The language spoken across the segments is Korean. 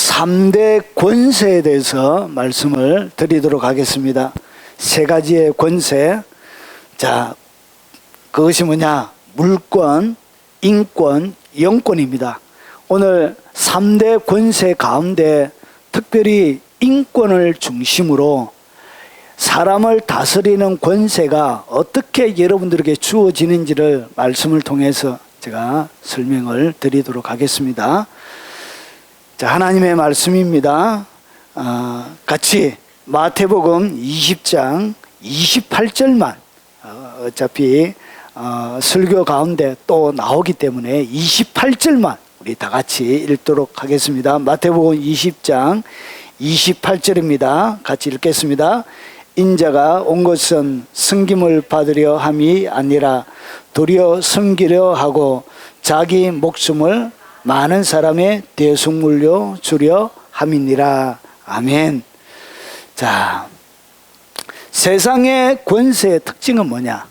3대 권세에 대해서 말씀을 드리도록 하겠습니다. 세 가지의 권세. 자, 그것이 뭐냐? 물권, 인권, 영권입니다. 오늘 3대 권세 가운데 특별히 인권을 중심으로 사람을 다스리는 권세가 어떻게 여러분들에게 주어지는지를 말씀을 통해서 제가 설명을 드리도록 하겠습니다. 자, 하나님의 말씀입니다. 같이 마태복음 20장 28절만 어차피 설교 가운데 또 나오기 때문에 28절만 우리 다 같이 읽도록 하겠습니다. 마태복음 20장 28절입니다. 같이 읽겠습니다. 인자가 온 것은 섬김을 받으려 함이 아니라 도리어 섬기려 하고 자기 목숨을 많은 사람의 대속물로 주려 함이니라. 아멘. 자, 세상의 권세의 특징은 뭐냐?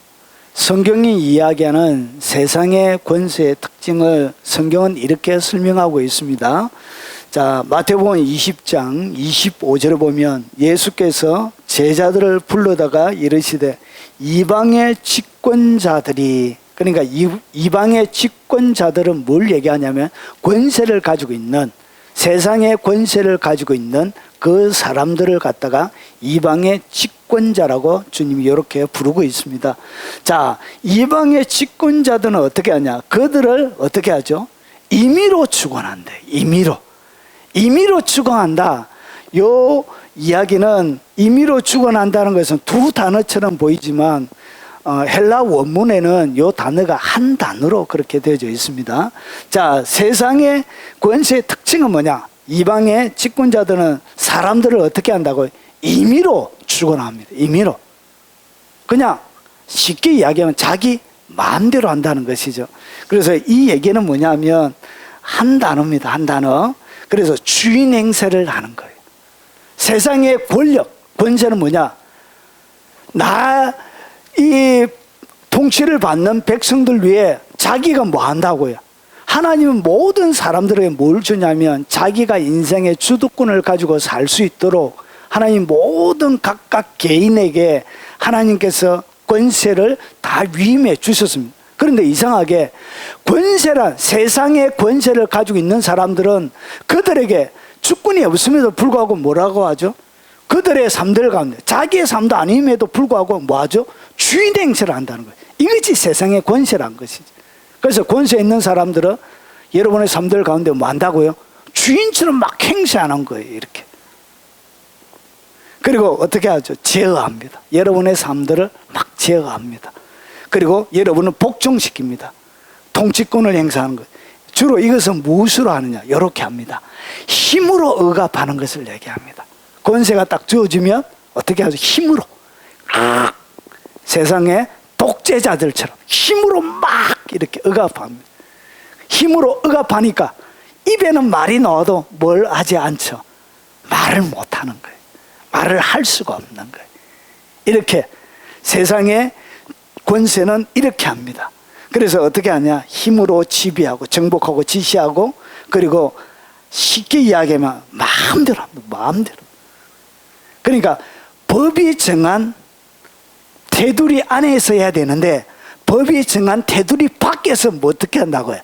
성경이 이야기하는 세상의 권세의 특징을 성경은 이렇게 설명하고 있습니다. 자, 마태복음 20장 25절을 보면 예수께서 제자들을 불러다가 이르시되 이방의 집권자들이, 그러니까 이방의 집권자들은 뭘 얘기하냐면 권세를 가지고 있는, 세상의 권세를 가지고 있는 그 사람들을 갖다가 이방의 집권자라고 주님이 이렇게 부르고 있습니다. 자, 이방의 집권자들은 어떻게 하냐? 그들을 어떻게 하죠? 임의로 주관한대. 임의로 주관한다. 요 이야기는 임의로 주관한다는 것은 두 단어처럼 보이지만 헬라 원문에는 요 단어가 한 단어로 그렇게 되어져 있습니다. 자, 세상의 권세의 특징은 뭐냐? 이방의 집권자들은 사람들을 어떻게 한다고요? 임의로 주관합니다. 임의로. 그냥 쉽게 이야기하면 자기 마음대로 한다는 것이죠. 그래서 이 얘기는 뭐냐면 한 단어입니다. 한 단어. 그래서 주인 행세를 하는 거예요. 세상의 권력, 권세는 뭐냐? 이 통치를 받는 백성들 위해 자기가 뭐 한다고요? 하나님은 모든 사람들에게 뭘 주냐면 자기가 인생의 주도권을 가지고 살 수 있도록 하나님 모든 각각 개인에게 하나님께서 권세를 다 위임해 주셨습니다. 그런데 이상하게 권세란, 세상의 권세를 가지고 있는 사람들은 그들에게 주권이 없음에도 불구하고 뭐라고 하죠? 그들의 삶들 가운데 자기의 삶도 아님에도 불구하고 뭐 하죠? 주인 행세를 한다는 거예요. 이것이 세상의 권세란 것이죠. 그래서 권세 있는 사람들은 여러분의 삶들 가운데 뭐 한다고요? 주인처럼 막 행세하는 거예요. 이렇게. 그리고 어떻게 하죠? 제어합니다. 여러분의 삶들을 막 제어합니다. 그리고 여러분을 복종시킵니다. 통치권을 행사하는 거예요. 주로 이것은 무엇으로 하느냐? 이렇게 합니다. 힘으로 억압하는 것을 얘기합니다. 권세가 딱 주어지면 어떻게 하죠? 힘으로. 세상의 독재자들처럼 힘으로 막 이렇게 억압합니다. 힘으로 억압하니까 입에는 말이 나와도 뭘 하지 않죠. 말을 못하는 거예요. 말을 할 수가 없는 거예요. 이렇게 세상의 권세는 이렇게 합니다. 그래서 어떻게 하냐? 힘으로 지배하고 정복하고 지시하고, 그리고 쉽게 이야기하면 마음대로 합니다. 마음대로. 그러니까 법이 정한 테두리 안에서 해야 되는데 법이 정한 테두리 밖에서 뭐 어떻게 한다고요?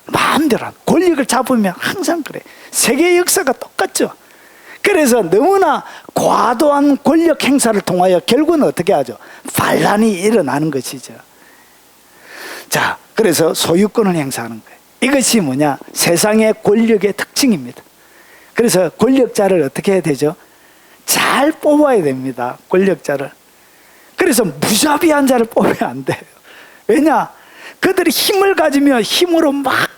마음대로 합니다. 권력을 잡으면 항상 그래. 세계 역사가 똑같죠. 그래서 너무나 과도한 권력 행사를 통하여 결국은 어떻게 하죠? 반란이 일어나는 것이죠. 자, 그래서 소유권을 행사하는 거예요. 이것이 뭐냐? 세상의 권력의 특징입니다. 그래서 권력자를 어떻게 해야 되죠? 잘 뽑아야 됩니다. 권력자를. 그래서 무자비한 자를 뽑으면 안 돼요. 왜냐? 그들이 힘을 가지며 힘으로 막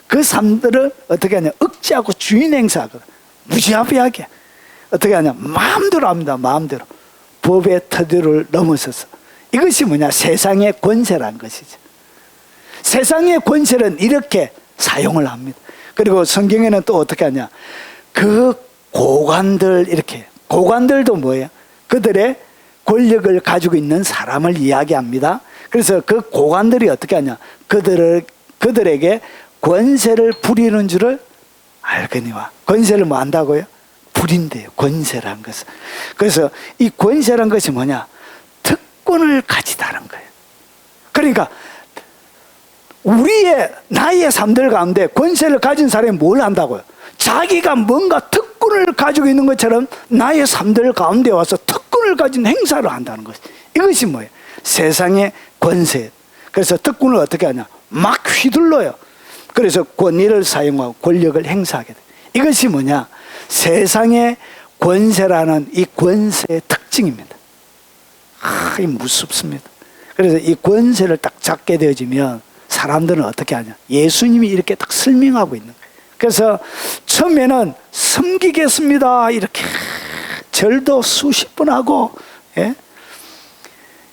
그 삶들을 어떻게 하냐? 억제하고 주인 행사하거든. 무자비하게. 어떻게 하냐? 마음대로 합니다. 마음대로. 법의 테두리를 넘어서서. 이것이 뭐냐? 세상의 권세라는 것이죠. 세상의 권세는 이렇게 사용을 합니다. 그리고 성경에는 또 어떻게 하냐? 그 고관들, 이렇게. 고관들도 뭐예요? 그들의 권력을 가지고 있는 사람을 이야기합니다. 그래서 그 고관들이 어떻게 하냐? 그들에게 권세를 부리는 줄을 알거니와. 권세를 뭐 안다고요? 불인데요. 권세란 것은. 그래서 이 권세란 것이 뭐냐? 특권을 가지다는 거예요. 그러니까 나의 삶들 가운데 권세를 가진 사람이 뭘 한다고요? 자기가 뭔가 특권을 가지고 있는 것처럼 나의 삶들 가운데 와서 특권을 가진 행사를 한다는 것. 이것이 뭐예요? 세상의 권세. 그래서 특권을 어떻게 하냐? 막 휘둘러요. 그래서 권위를 사용하고 권력을 행사하게 돼. 이것이 뭐냐? 세상의 권세라는 이 권세의 특징입니다. 이 무섭습니다. 그래서 이 권세를 딱 잡게 되어지면 사람들은 어떻게 하냐? 예수님이 이렇게 딱 설명하고 있는 거예요. 그래서 처음에는 섬기겠습니다. 이렇게 절도 수십 번 하고, 예?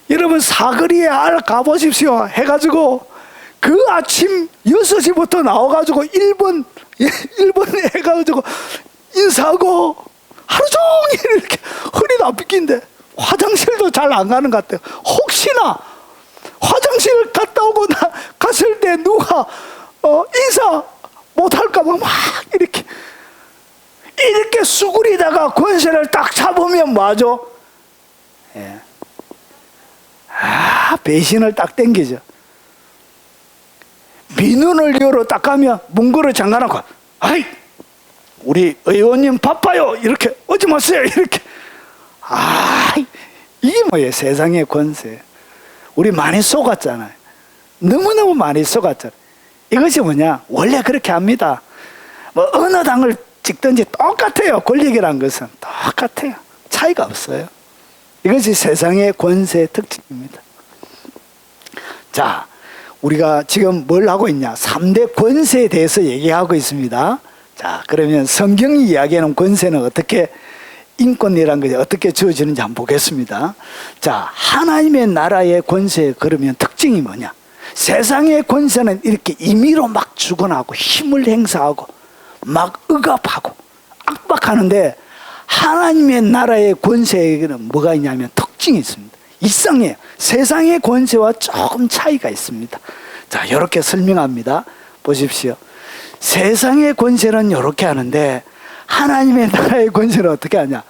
여러분 사거리에 가보십시오. 해가지고 그 아침 6시부터 나와가지고 1번 해가지고 인사하고 하루 종일 이렇게 허리도 안 삐긴데 화장실도 잘 안 가는 것 같아요. 혹시나 화장실 갔다 오고 갔을 때 누가 인사 못할까봐 막 이렇게 수그리다가 권세를 딱 잡으면 뭐하죠? 예. 배신을 딱 땡기죠. 민원을 열어 딱 가면 문구를 잠가놓고, 아이, 우리 의원님 바빠요. 이렇게 오지 마세요. 이렇게. 이게 뭐예요? 세상의 권세. 우리 많이 속았잖아요. 너무너무 많이 속았잖아요. 이것이 뭐냐? 원래 그렇게 합니다. 뭐 어느 당을 찍든지 똑같아요. 권력이란 것은 똑같아요. 차이가 없어요. 이것이 세상의 권세의 특징입니다. 자, 우리가 지금 뭘 하고 있냐? 3대 권세에 대해서 얘기하고 있습니다. 자, 그러면 성경이 이야기하는 권세는 어떻게, 인권이라는 것이 어떻게 주어지는지 한번 보겠습니다. 자, 하나님의 나라의 권세, 그러면 특징이 뭐냐? 세상의 권세는 이렇게 임의로 막 주관하고 힘을 행사하고 막 억압하고 압박하는데, 하나님의 나라의 권세에는 뭐가 있냐면 특징이 있습니다. 이상해요. 세상의 권세와 조금 차이가 있습니다. 자, 이렇게 설명합니다. 보십시오. 세상의 권세는 이렇게 하는데 하나님의 나라의 권세는 어떻게 하냐?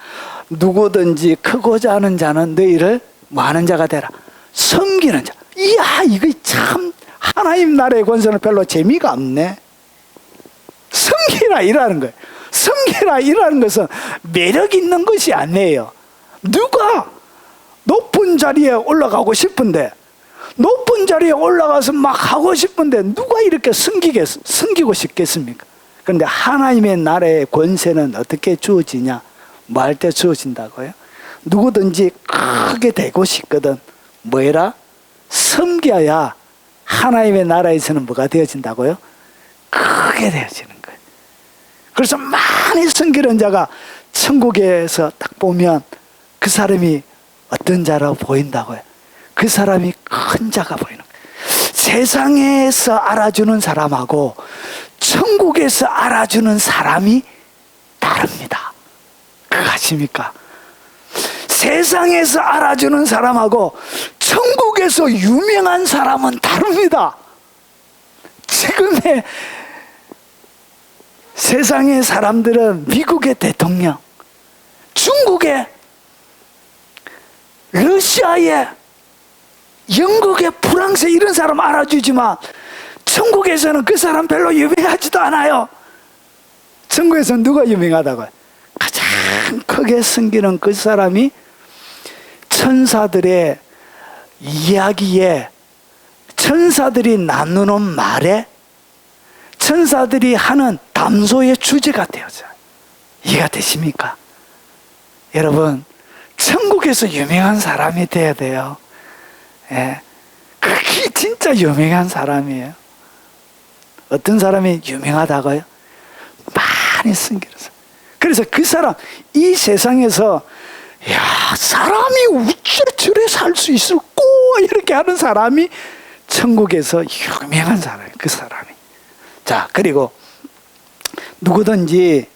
누구든지 크고자 하는 자는 너희를 뭐 하는 자가 되라. 섬기는 자. 이야, 이거 참 하나님 나라의 권세는 별로 재미가 없네. 섬기라 이라는 거예요. 섬기라 이라는 것은 매력 있는 것이 아니에요. 누가 높은 자리에 올라가고 싶은데, 높은 자리에 올라가서 막 하고 싶은데 누가 이렇게 섬기고 싶겠습니까? 그런데 하나님의 나라의 권세는 어떻게 주어지냐? 뭐 할 때 주어진다고요? 누구든지 크게 되고 싶거든. 뭐해라? 섬겨야 하나님의 나라에서는 뭐가 되어진다고요? 크게 되어지는 거예요. 그래서 많이 섬기는 자가 천국에서 딱 보면 그 사람이 어떤 자라고 보인다고요? 그 사람이 큰 자가 보이는 거예요. 세상에서 알아주는 사람하고 천국에서 알아주는 사람이 다릅니다. 그거 아십니까? 세상에서 알아주는 사람하고 천국에서 유명한 사람은 다릅니다. 지금의 세상의 사람들은 미국의 대통령, 중국의, 러시아의, 영국의, 프랑스 이런 사람 알아주지만 천국에서는 그 사람 별로 유명하지도 않아요. 천국에서는 누가 유명하다고요? 가장 크게 섬기는 그 사람이 천사들의 이야기에, 천사들이 나누는 말에, 천사들이 하는 담소의 주제가 되어져요. 이해가 되십니까? 여러분, 천국에서 유명한 사람이 돼야 돼요. 예. 그게 진짜 유명한 사람이에요. 어떤 사람이 유명하다고요? 많이 섬기면서. 그래서 그 사람, 이 세상에서 야, 사람이 어째 저래 살 수 있을까? 이렇게 하는 사람이 천국에서 유명한 사람이에요. 그 사람이. 자, 그리고 누구든지,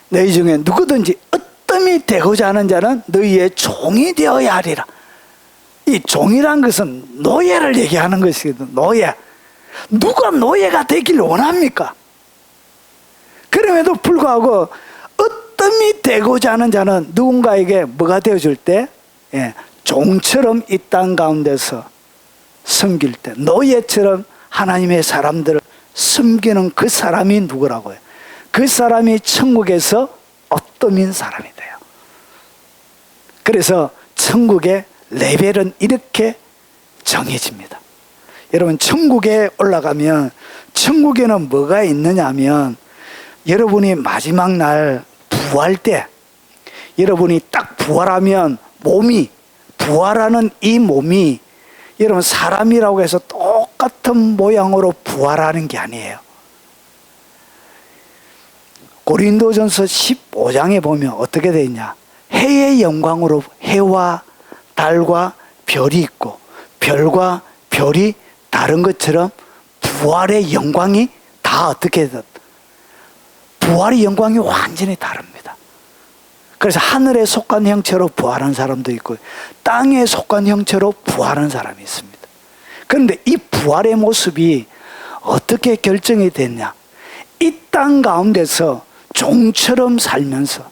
너희 중에 누구든지 어떠함이 되고자 하는 자는 너희의 종이 되어야 하리라. 이 종이란 것은 노예를 얘기하는 것이거든. 노예. 누가 노예가 되길 원합니까? 그 그럼에도 불구하고 어뜸이 되고자 하는 자는 누군가에게 뭐가 되어줄 때? 예, 종처럼 이 땅 가운데서 섬길 때, 노예처럼 하나님의 사람들을 섬기는 그 사람이 누구라고요? 그 사람이 천국에서 어떠민 사람이 돼요. 그래서 천국의 레벨은 이렇게 정해집니다. 여러분, 천국에 올라가면 천국에는 뭐가 있느냐 하면, 여러분이 마지막 날 부활 때, 여러분이 딱 부활하면 몸이, 부활하는 이 몸이 여러분 사람이라고 해서 똑같은 모양으로 부활하는 게 아니에요. 고린도전서 15장에 보면 어떻게 되어 있냐? 해의 영광으로 해와 달과 별이 있고 별과 별이 다른 것처럼 부활의 영광이 다 어떻게 됐다? 부활의 영광이 완전히 다릅니다. 그래서 하늘에 속한 형체로 부활한 사람도 있고 땅에 속한 형체로 부활한 사람이 있습니다. 그런데 이 부활의 모습이 어떻게 결정이 됐냐? 이 땅 가운데서 종처럼 살면서,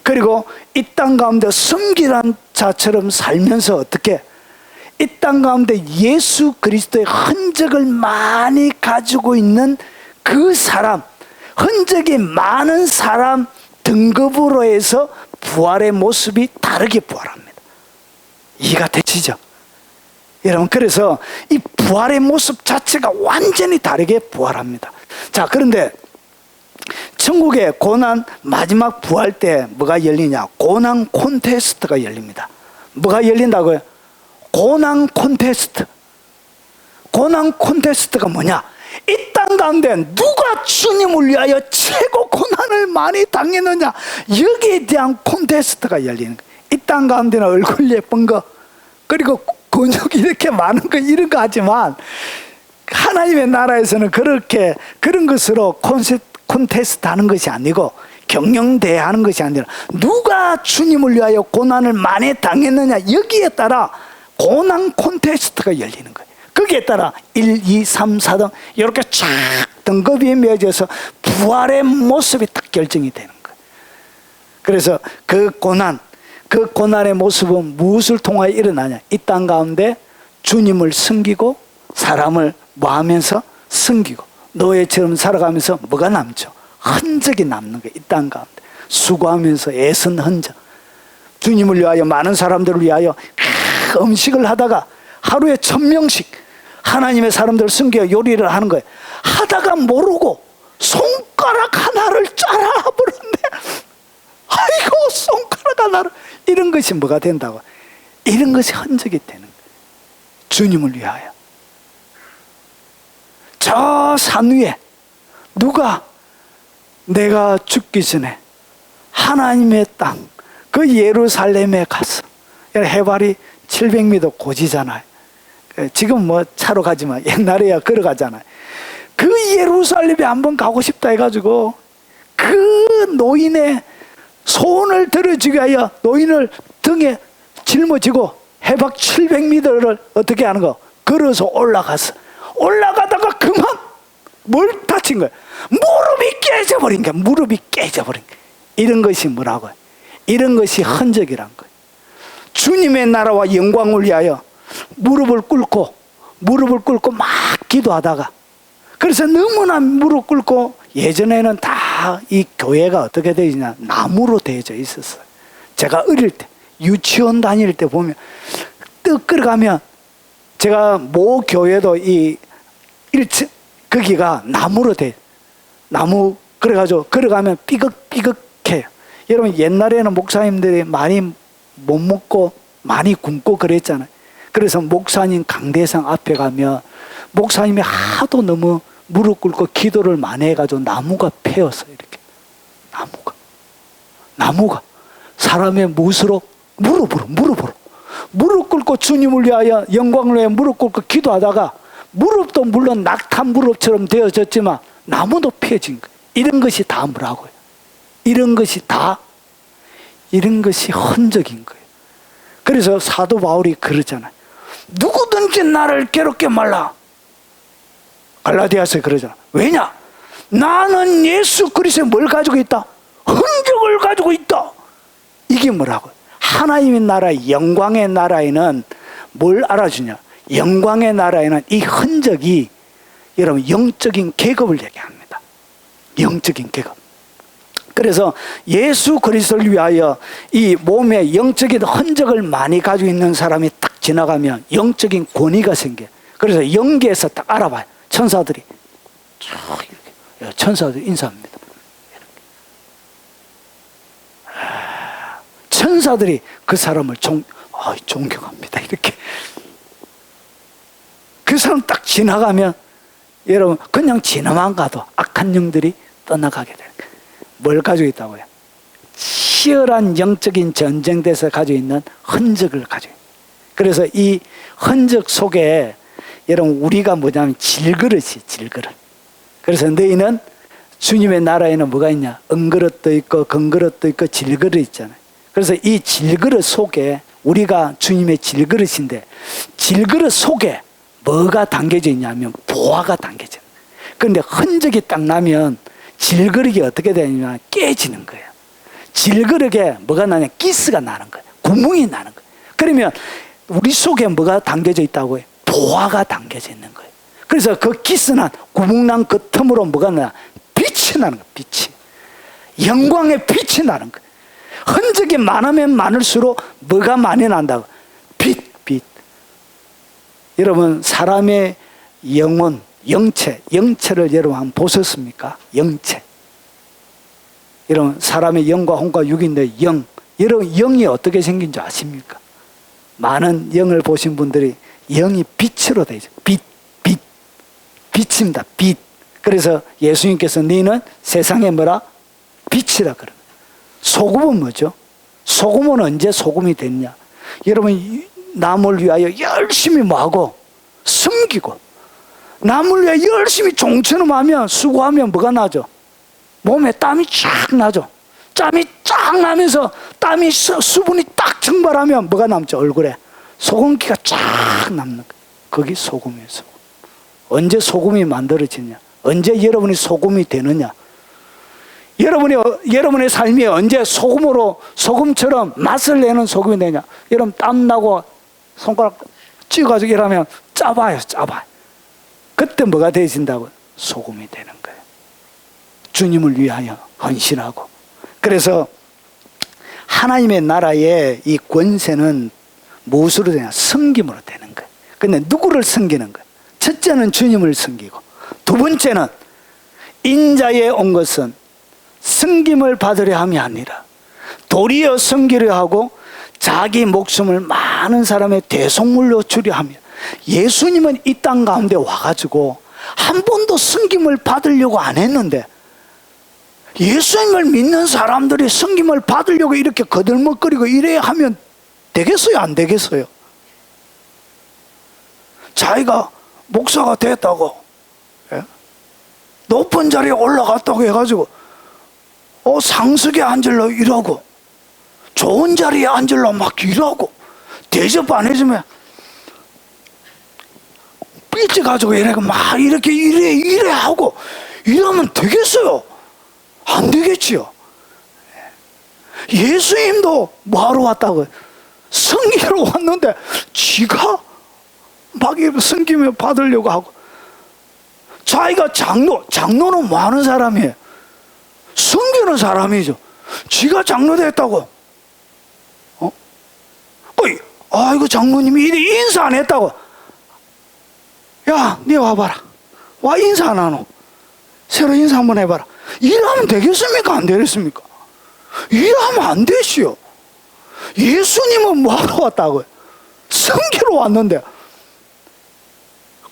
그리고 이 땅 가운데 섬기란 자처럼 살면서 어떻게 이 땅 가운데 예수 그리스도의 흔적을 많이 가지고 있는 그 사람, 흔적이 많은 사람 등급으로 해서 부활의 모습이 다르게 부활합니다. 이해가 되시죠? 여러분, 그래서 이 부활의 모습 자체가 완전히 다르게 부활합니다. 자, 그런데 천국의 고난 마지막 부활 때 뭐가 열리냐? 고난 콘테스트가 열립니다. 뭐가 열린다고요? 고난 콘테스트. 고난 콘테스트가 뭐냐? 이 땅 가운데 누가 주님을 위하여 최고 고난을 많이 당했느냐, 여기에 대한 콘테스트가 열리는 거예요. 이 땅 가운데는 얼굴 예쁜 거, 그리고 근육이 이렇게 많은 거, 이런 거 하지만 하나님의 나라에서는 그렇게 그런 것으로 콘테스트 하는 것이 아니고, 경영대회 하는 것이 아니라 누가 주님을 위하여 고난을 많이 당했느냐, 여기에 따라 고난 콘테스트가 열리는 거예요. 거기에 따라 1, 2, 3, 4등 이렇게 쫙 등급이 매어져서 부활의 모습이 딱 결정이 되는 거예요. 그래서 그 고난의 모습은 무엇을 통하여 일어나냐? 이 땅 가운데 주님을 섬기고 사람을 뭐하면서 섬기고 노예처럼 살아가면서 뭐가 남죠? 흔적이 남는 거예요. 이 땅 가운데 수고하면서 애쓴 흔적, 주님을 위하여, 많은 사람들을 위하여 음식을 하다가 하루에 1000명씩 하나님의 사람들을 섬겨 요리를 하는 거예요. 하다가 모르고 손가락 하나를 잘라버렸네. 아이고, 손가락 하나를. 이런 것이 뭐가 된다고? 이런 것이 흔적이 되는 거예요. 주님을 위하여. 저 산 위에 누가 내가 죽기 전에 하나님의 땅, 그 예루살렘에 가서, 해발이 700m 고지잖아요. 지금 뭐 차로 가지만 옛날에야 걸어가잖아요. 그 예루살렘에 한번 가고 싶다 해가지고 그 노인의 손을 들어주기 위하여 노인을 등에 짊어지고 해박 700m를 어떻게 하는 거? 걸어서 올라가다가 그만 뭘 다친 거야? 무릎이 깨져버린 거야. 무릎이 깨져버린 거야. 이런 것이 뭐라고요? 이런 것이 흔적이란 거예요. 주님의 나라와 영광을 위하여 무릎을 꿇고 막 기도하다가, 그래서 너무나 무릎 꿇고, 예전에는 다 이 교회가 어떻게 되어 있냐? 나무로 되어져 있었어요. 제가 어릴 때 유치원 다닐 때 보면 떡 걸어가면, 제가 모 교회도 이 1층 거기가 나무로 돼, 나무 그래가지고 걸어가면 삐걱삐걱해요. 여러분, 옛날에는 목사님들이 많이 못 먹고 많이 굶고 그랬잖아요. 그래서 목사님 강대상 앞에 가면 목사님이 하도 너무 무릎 꿇고 기도를 많이 해가지고 나무가 패였어요. 이렇게 나무가 사람의 무엇으로? 무릎으로 무릎 꿇고 주님을 위하여, 영광을 위하여 무릎 꿇고 기도하다가 무릎도 물론 낙타 무릎처럼 되어졌지만 나무도 펴진 거예요. 이런 것이 다 뭐라고요? 이런 것이 흔적인 거예요. 그래서 사도 바울이 그러잖아요. 누구든지 나를 괴롭게 말라. 갈라디아서에 그러잖아. 왜냐? 나는 예수 그리스도에 뭘 가지고 있다? 흔적을 가지고 있다. 이게 뭐라고? 하나님의 나라, 영광의 나라에는 뭘 알아주냐? 영광의 나라에는 이 흔적이 여러분 영적인 계급을 얘기합니다. 영적인 계급. 그래서 예수 그리스도를 위하여 이 몸에 영적인 흔적을 많이 가지고 있는 사람이 딱 지나가면 영적인 권위가 생겨요. 그래서 영계에서 딱 알아봐요. 천사들이 쭉 이렇게 천사들이 인사합니다. 천사들이 그 사람을 존경합니다. 이렇게 그 사람 딱 지나가면 여러분 그냥 지나만 가도 악한 영들이 떠나가게 돼요. 뭘 가지고 있다고요? 치열한 영적인 전쟁에서 가지고 있는 흔적을 가지고 있어요. 그래서 이 흔적 속에 여러분 우리가 뭐냐면 질그릇이 질그릇. 그래서 너희는 주님의 나라에는 뭐가 있냐? 은그릇도 있고 금그릇도 있고 질그릇 있잖아요. 그래서 이 질그릇 속에 우리가 주님의 질그릇인데 질그릇 속에 뭐가 담겨져 있냐면 보화가 담겨져 있어요. 그런데 흔적이 딱 나면 질그릇이 어떻게 되냐면 깨지는 거예요. 질그릇에 뭐가 나냐? 기스가 나는 거예요. 구멍이 나는 거예요. 그러면 우리 속에 뭐가 담겨져 있다고 해요? 보화가 담겨져 있는 거예요. 그래서 그 기스난 구멍난 그 틈으로 뭐가 나냐? 빛이 나는 거예요. 빛이. 영광의 빛이 나는 거예요. 흔적이 많으면 많을수록 뭐가 많이 난다고? 빛. 여러분 사람의 영혼, 영체를 여러분 한번 보셨습니까? 영체. 여러분 사람의 영과 혼과 육인데 여러분 영이 어떻게 생긴 줄 아십니까? 많은 영을 보신 분들이 영이 빛으로 되어 있어요. 빛입니다. 빛. 그래서 예수님께서 너희는 세상에 뭐라? 빛이라 그래요. 소금은 뭐죠? 소금은 언제 소금이 됐냐? 여러분 남을 위하여 열심히 뭐하고? 숨기고 남을 위하여 열심히 종처럼 하면 수고하면 뭐가 나죠? 몸에 땀이 쫙 나죠. 땀이 쫙 나면서 땀이 수분이 딱 증발하면 뭐가 남죠? 얼굴에 소금기가 쫙 남는 거예요. 거기 소금이에요. 소금. 언제 소금이 만들어지냐? 언제 여러분이 소금이 되느냐? 여러분의 삶이 언제 소금처럼 맛을 내는 소금이 되냐? 여러분 땀나고 손가락 찍어가지고 이러면 짜봐요. 그때 뭐가 되어진다고? 소금이 되는 거예요. 주님을 위하여 헌신하고. 그래서 하나님의 나라의 이 권세는 무엇으로 되냐? 섬김으로 되는 거예요. 근데 누구를 섬기는 거예요? 첫째는 주님을 섬기고, 두 번째는 인자에 온 것은 섬김을 받으려 함이 아니라 도리어 섬기려 하고 자기 목숨을 많은 사람의 대속물로 주려 하며. 예수님은 이 땅 가운데 와가지고 한 번도 섬김을 받으려고 안 했는데 예수님을 믿는 사람들이 섬김을 받으려고 이렇게 거들먹거리고 이래야 하면 되겠어요? 안 되겠어요? 자기가 목사가 됐다고, 높은 자리에 올라갔다고 해가지고 상석에 앉으려 이러고 좋은 자리에 앉으려 막 이러고 대접 안 해주면 삐져가지고 막 이렇게 이래 하고 이러면 되겠어요? 안 되겠지요. 예수님도 뭐하러 왔다고요? 섬기러 왔는데 지가 막 섬김을 받으려고 하고. 자기가 장로는 뭐 하는 사람이에요? 섬기는 사람이죠. 지가 장로 됐다고. 아이고 장로님이 인사 안 했다고. 야, 네 와봐라. 와 인사 안 하노? 새로 인사 한번 해봐라. 일하면 되겠습니까? 안 되겠습니까? 일하면 안 되시오. 예수님은 뭐하러 왔다고요? 섬기러 왔는데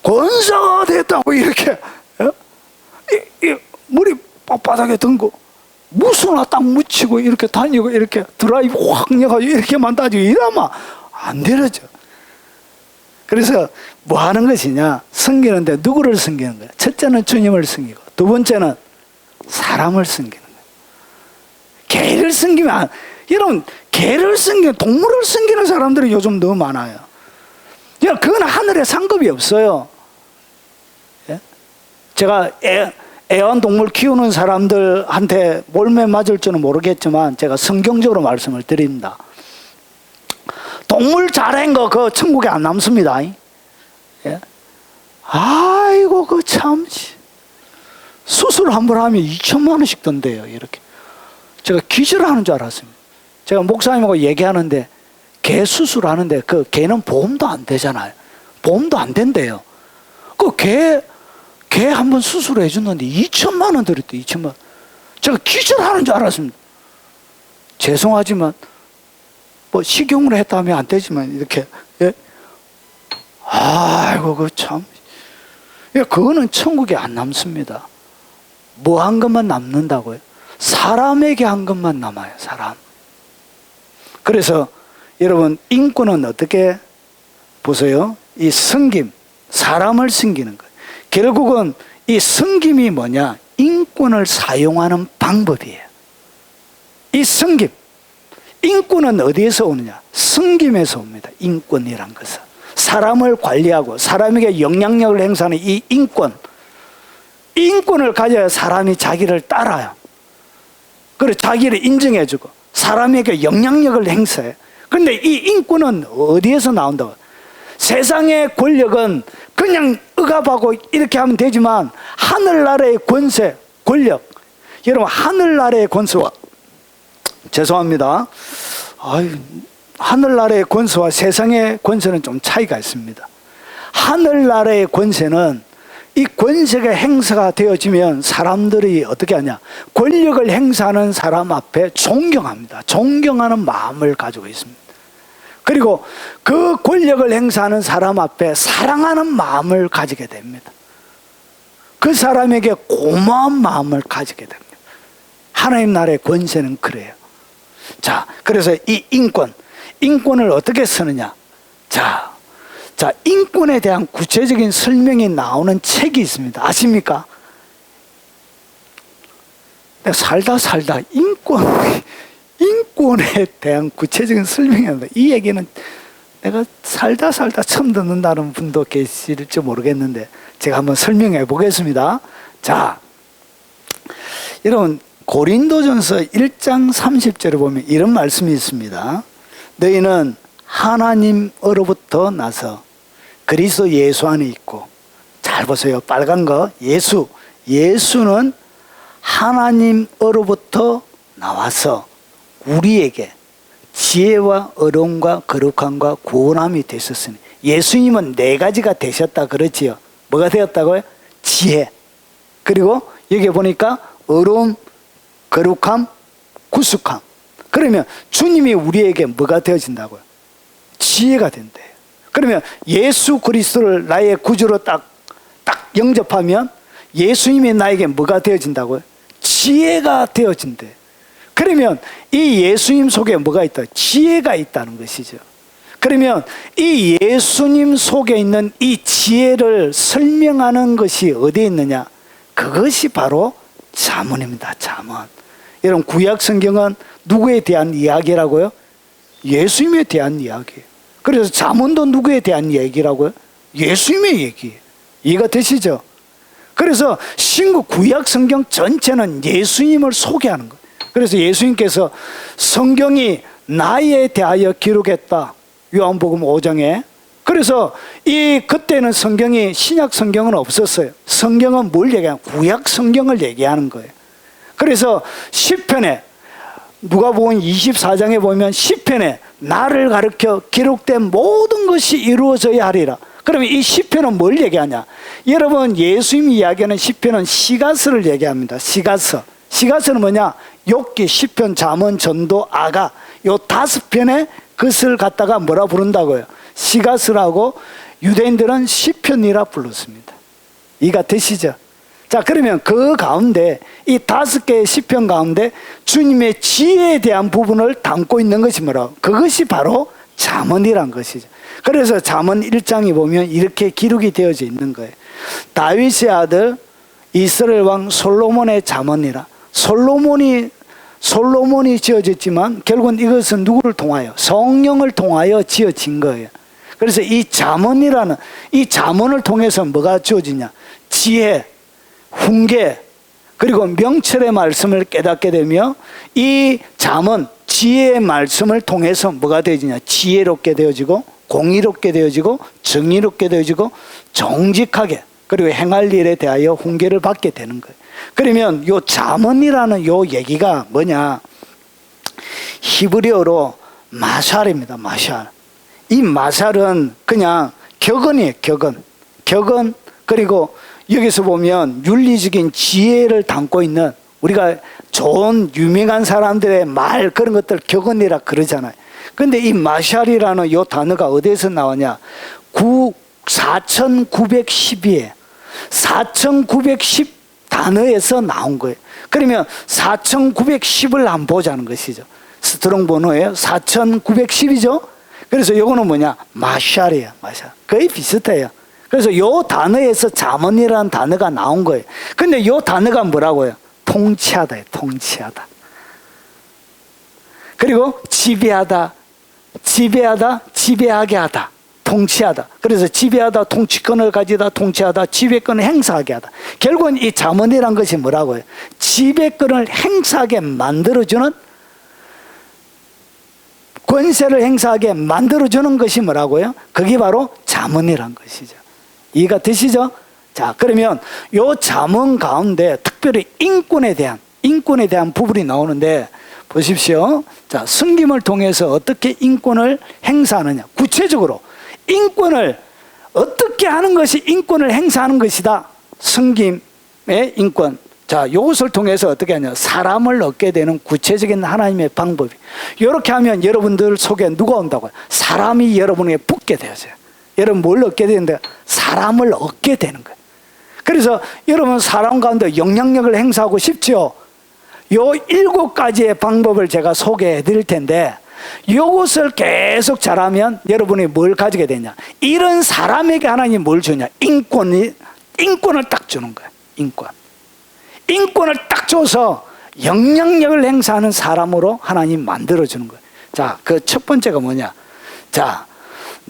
권사가 됐다고 이렇게 머리 빳빳하게 든거 무슨 하나 딱 묻히고 이렇게 다니고 이렇게 드라이브 확 넣어가지고 이렇게만 따지고 이러면 안 되죠. 그래서 뭐 하는 것이냐? 섬기는데 누구를 섬기는 거야? 첫째는 주님을 섬기고, 두 번째는 사람을 섬기는 거야. 개를 섬기면 여러분 개를 섬기는, 동물을 섬기는 사람들이 요즘 너무 많아요. 그건 하늘에 상급이 없어요. 예? 제가 애완동물 키우는 사람들한테 몰매 맞을지는 모르겠지만 제가 성경적으로 말씀을 드립니다. 동물 잘한 거 그 천국에 안 남습니다. 예? 아이고 그 참 수술 한 번 하면 2천만 원씩 든대요. 이렇게 제가 기절하는 줄 알았습니다. 제가 목사님하고 얘기하는데 개 수술하는데 그 개는 보험도 안 되잖아요. 보험도 안 된대요. 그 개 한 번 수술해 줬는데 2천만 원 들었대. 2천만 원. 제가 기절하는 줄 알았습니다. 죄송하지만 뭐 식용으로 했다면 안 되지만 이렇게 예? 아이고 그 참 그거는 천국에 안 남습니다. 뭐 한 것만 남는다고요? 사람에게 한 것만 남아요. 사람. 그래서 여러분 인권은 어떻게 보세요? 이 섬김, 사람을 섬기는 거예요. 결국은 이 섬김이 뭐냐? 인권을 사용하는 방법이에요. 이 섬김, 인권은 어디에서 오느냐? 섬김에서 옵니다. 인권이란 것은 사람을 관리하고 사람에게 영향력을 행사하는 이 인권, 이 인권을 가져야 사람이 자기를 따라요. 그리고 자기를 인정해주고 사람에게 영향력을 행사해. 그런데 이 인권은 어디에서 나온다고? 세상의 권력은 그냥 억압하고 이렇게 하면 되지만 하늘나라의 권세, 권력, 여러분 하늘나라의 권세와 죄송합니다. 하늘나라의 권세와 세상의 권세는 좀 차이가 있습니다. 하늘나라의 권세는 이 권세가 행사가 되어지면 사람들이 어떻게 하냐? 권력을 행사하는 사람 앞에 존경합니다. 존경하는 마음을 가지고 있습니다. 그리고 그 권력을 행사하는 사람 앞에 사랑하는 마음을 가지게 됩니다. 그 사람에게 고마운 마음을 가지게 됩니다. 하나님 나라의 권세는 그래요. 자, 그래서 이 인권을 어떻게 쓰느냐? 자, 인권에 대한 구체적인 설명이 나오는 책이 있습니다. 아십니까? 내가 살다 인권에 대한 구체적인 설명이 나옵니다. 이 얘기는 내가 살다 처음 듣는다는 분도 계실지 모르겠는데 제가 한번 설명해 보겠습니다. 자, 여러분 고린도전서 1장 30절에 보면 이런 말씀이 있습니다. 너희는 하나님으로부터 나서 그리스도 예수 안에 있고, 잘 보세요. 빨간 거 예수는 하나님으로부터 나와서 우리에게 지혜와 의로움과 거룩함과 구원함이 되셨으니, 예수님은 네 가지가 되셨다 그러지요. 뭐가 되었다고요? 지혜, 그리고 여기 보니까 의로움, 거룩함, 구속함. 그러면 주님이 우리에게 뭐가 되어진다고요? 지혜가 된대요. 그러면 예수 그리스도를 나의 구주로 딱 영접하면 예수님이 나에게 뭐가 되어진다고요? 지혜가 되어진대. 그러면 이 예수님 속에 뭐가 있다? 지혜가 있다는 것이죠. 그러면 이 예수님 속에 있는 이 지혜를 설명하는 것이 어디에 있느냐? 그것이 바로 잠언입니다. 잠언. 여러분 구약 성경은 누구에 대한 이야기라고요? 예수님에 대한 이야기예요. 그래서 잠언도 누구에 대한 얘기라고요? 예수님의 얘기예요. 이해가 되시죠? 그래서 신구 구약 성경 전체는 예수님을 소개하는 거예요. 그래서 예수님께서 성경이 나에 대하여 기록했다. 요한복음 5장에. 그래서 그때는 성경이 신약 성경은 없었어요. 성경은 뭘 얘기하냐? 구약 성경을 얘기하는 거예요. 그래서 시편에 누가복음 24장에 보면 시편에 나를 가르쳐 기록된 모든 것이 이루어져야 하리라. 그러면 이 시편은 뭘 얘기하냐? 여러분 예수님이 이야기하는 시편은 시가서를 얘기합니다. 시가서는 뭐냐? 욥기, 시편, 잠언, 전도, 아가, 요 5편의 것을 갖다가 뭐라 부른다고요? 시가서라고 유대인들은 시편이라 불렀습니다. 이해가 되시죠? 자, 그러면 그 가운데 이 5개의 시편 가운데 주님의 지혜에 대한 부분을 담고 있는 것이 뭐라고? 그것이 바로 잠언이란 것이죠. 그래서 잠언 1장에 보면 이렇게 기록이 되어져 있는 거예요. 다윗의 아들 이스라엘 왕 솔로몬의 잠언이라. 솔로몬이 지어졌지만 결국은 이것은 누구를 통하여? 성령을 통하여 지어진 거예요. 그래서 이 잠언이라는 이 잠언을 통해서 뭐가 주어지냐? 지혜, 훈계, 그리고 명철의 말씀을 깨닫게 되며 이 잠언 지혜의 말씀을 통해서 뭐가 되어지냐? 지혜롭게 되어지고 공의롭게 되어지고 정의롭게 되어지고 정직하게 그리고 행할 일에 대하여 훈계를 받게 되는 거예요. 그러면 요 잠언이라는 요 얘기가 뭐냐? 히브리어로 마샬입니다. 마샬. 이 마샬은 그냥 격언이에요. 격언. 격언. 그리고 여기서 보면 윤리적인 지혜를 담고 있는 우리가 좋은 유명한 사람들의 말 그런 것들 격언이라 그러잖아요. 근데 이 마샬이라는 요 단어가 어디에서 나오냐? 4912에 4910 단어에서 나온 거예요. 그러면 4910을 한번 보자는 것이죠. 스트롱 번호예요. 4910이죠. 그래서 요거는 뭐냐? 마샬이에요. 마샬. 거의 비슷해요. 그래서 요 단어에서 잠언이라는 단어가 나온 거예요. 근데 요 단어가 뭐라고요? 통치하다예요. 통치하다. 그리고 지배하다, 지배하다, 지배하게 하다, 통치하다. 그래서 지배하다, 통치권을 가지다, 통치하다, 지배권을 행사하게 하다. 결국은 이 잠언이란 것이 뭐라고요? 지배권을 행사하게 만들어주는, 권세를 행사하게 만들어주는 것이 뭐라고요? 그게 바로 잠언이란 것이죠. 이해가 되시죠? 자, 그러면 요 잠언 가운데 특별히 인권에 대한 부분이 나오는데 보십시오. 자, 승김을 통해서 어떻게 인권을 행사하느냐. 구체적으로 인권을 어떻게 하는 것이 인권을 행사하는 것이다. 승김의 인권. 자, 이것을 통해서 어떻게 하냐. 사람을 얻게 되는 구체적인 하나님의 방법이. 이렇게 하면 여러분들 속에 누가 온다고요? 사람이 여러분에게 붙게 되어져요. 여러분 뭘 얻게 되는데? 사람을 얻게 되는 거예요. 그래서 여러분 사람 가운데 영향력을 행사하고 싶지요? 요 7가지의 방법을 제가 소개해 드릴 텐데 이것을 계속 잘하면 여러분이 뭘 가지게 되냐? 이런 사람에게 하나님이 뭘 주냐? 인권을 딱 주는 거예요. 인권을 딱 줘서 영향력을 행사하는 사람으로 하나님 만들어주는 거예요. 자, 그 첫 번째가 뭐냐? 자,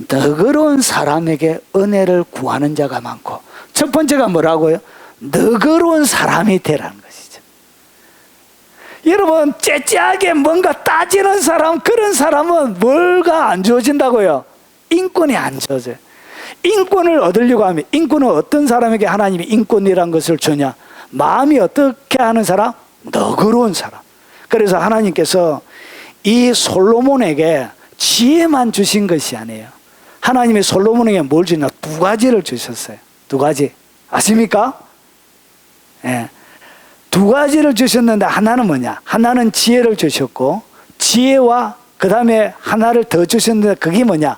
너그러운 사람에게 은혜를 구하는 자가 많고, 첫 번째가 뭐라고요? 너그러운 사람이 되라는 것이죠. 여러분, 째째하게 뭔가 따지는 사람, 그런 사람은 뭘가 안 주어진다고요? 인권이 안 주어져요. 인권을 얻으려고 하면, 인권은 어떤 사람에게 하나님이 인권이라는 것을 주냐? 마음이 어떻게 하는 사람? 너그러운 사람. 그래서 하나님께서 이 솔로몬에게 지혜만 주신 것이 아니에요. 하나님이 솔로몬에게 뭘 주냐? 2가지를 주셨어요. 2가지. 아십니까? 예. 2가지를 주셨는데 하나는 뭐냐? 하나는 지혜를 주셨고, 지혜와 그 다음에 하나를 더 주셨는데 그게 뭐냐?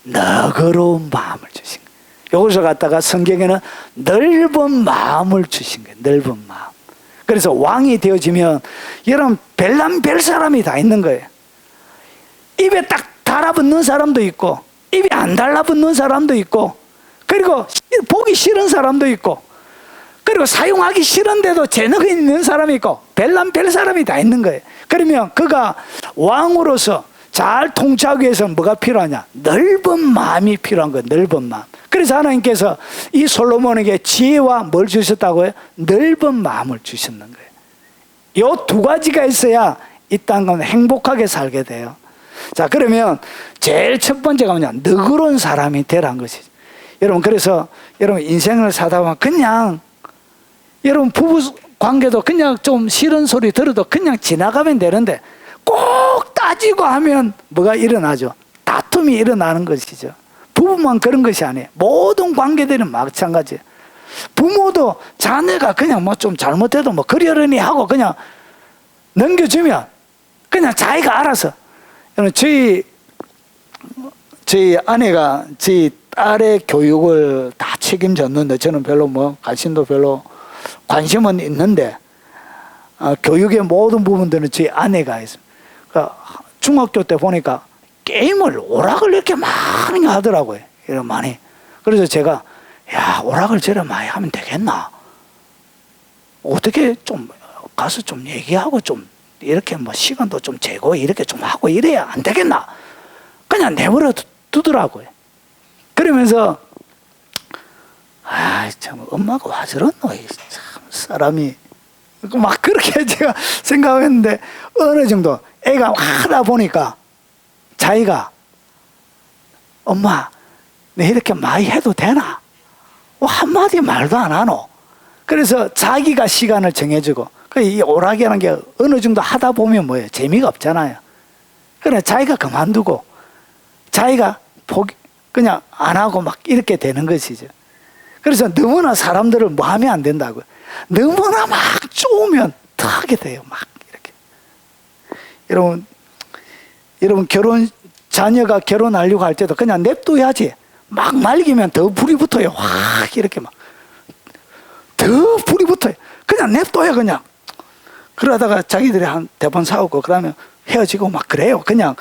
너그러운 마음을 주신 거예요. 이것을 갖다가 성경에는 넓은 마음을 주신 거예요. 넓은 마음. 그래서 왕이 되어지면 여러분 별난 사람이 다 있는 거예요. 입에 딱 달라붙는 사람도 있고, 입에 안 달라붙는 사람도 있고, 그리고 보기 싫은 사람도 있고, 그리고 사용하기 싫은데도 재능이 있는 사람이 있고, 별난 사람이 다 있는 거예요. 그러면 그가 왕으로서 잘 통치하기 위해서는 뭐가 필요하냐? 넓은 마음이 필요한 거예요. 넓은 마음. 그래서 하나님께서 이 솔로몬에게 지혜와 뭘 주셨다고요? 넓은 마음을 주셨는 거예요. 이 2가지가 있어야 이 땅 가운데 행복하게 살게 돼요. 자, 그러면 제일 첫 번째가 뭐냐? 너그러운 사람이 되라는 것이죠. 여러분, 그래서 여러분 인생을 사다 보면 그냥 여러분 부부 관계도 그냥 좀 싫은 소리 들어도 그냥 지나가면 되는데 꼭 따지고 하면 뭐가 일어나죠? 다툼이 일어나는 것이죠. 부부만 그런 것이 아니에요. 모든 관계들은 마찬가지예요. 부모도 자녀가 그냥 뭐 좀 잘못해도 뭐 그러려니 하고 그냥 넘겨주면 그냥 자기가 알아서. 저희 아내가 저희 딸의 교육을 다 책임졌는데 저는 별로 뭐 관심은 있는데 교육의 모든 부분들은 저희 아내가 했습니다. 그러니까 중학교 때 보니까 게임을 오락을 이렇게 많이 하더라고요. 이런 많이. 그래서 제가 야, 오락을 저래 많이 하면 되겠나? 어떻게 좀 가서 좀 얘기하고 좀 이렇게 뭐 시간도 좀 재고 이렇게 좀 하고 이래야 안 되겠나? 그냥 내버려 두더라고요. 그러면서 참 엄마가 와 저렇노? 참 사람이 막 그렇게 제가 생각했는데 어느 정도 애가 하다 보니까 자기가 엄마 내 이렇게 많이 해도 되나? 한마디 말도 안 하노. 그래서 자기가 시간을 정해주고 이 오락이라는 게 어느 정도 하다 보면 뭐예요? 재미가 없잖아요. 그래 자기가 그만두고 자기가 그냥 안 하고 막 이렇게 되는 것이죠. 그래서 너무나 사람들을 뭐 하면 안 된다고요. 너무나 막 쪼으면 더 하게 돼요. 막 이렇게. 여러분 자녀가 결혼하려고 할 때도 그냥 냅둬야지. 막 말기면 더 불이 붙어요. 확 이렇게 막. 더 불이 붙어요. 그냥 냅둬요 그냥. 그러다가 자기들이 한 대번 싸우고 그러면 헤어지고 막 그래요. 그냥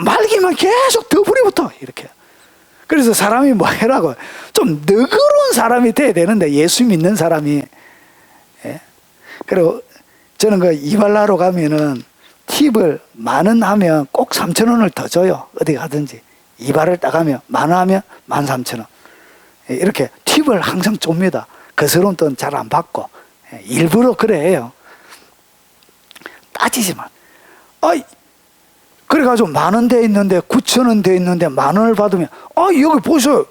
말기면 계속 더 불이 붙어. 이렇게. 그래서 사람이 뭐 해라고 좀 너그러운 사람이 돼야 되는데 예수 믿는 사람이. 예? 그리고 저는 그 이발하러 가면은 팁을 10,000원 하면 꼭 3,000원을 더 줘요. 어디 가든지. 이발을 딱 하면 10,000원 하면 13,000원. 이렇게 팁을 항상 줍니다. 거스러운 돈 잘 안 받고. 일부러 그래 해요. 따지지만. 그래가지고 10,000원 돼 있는데 9,000원 돼 있는데 10,000원을 받으면 여기 보세요.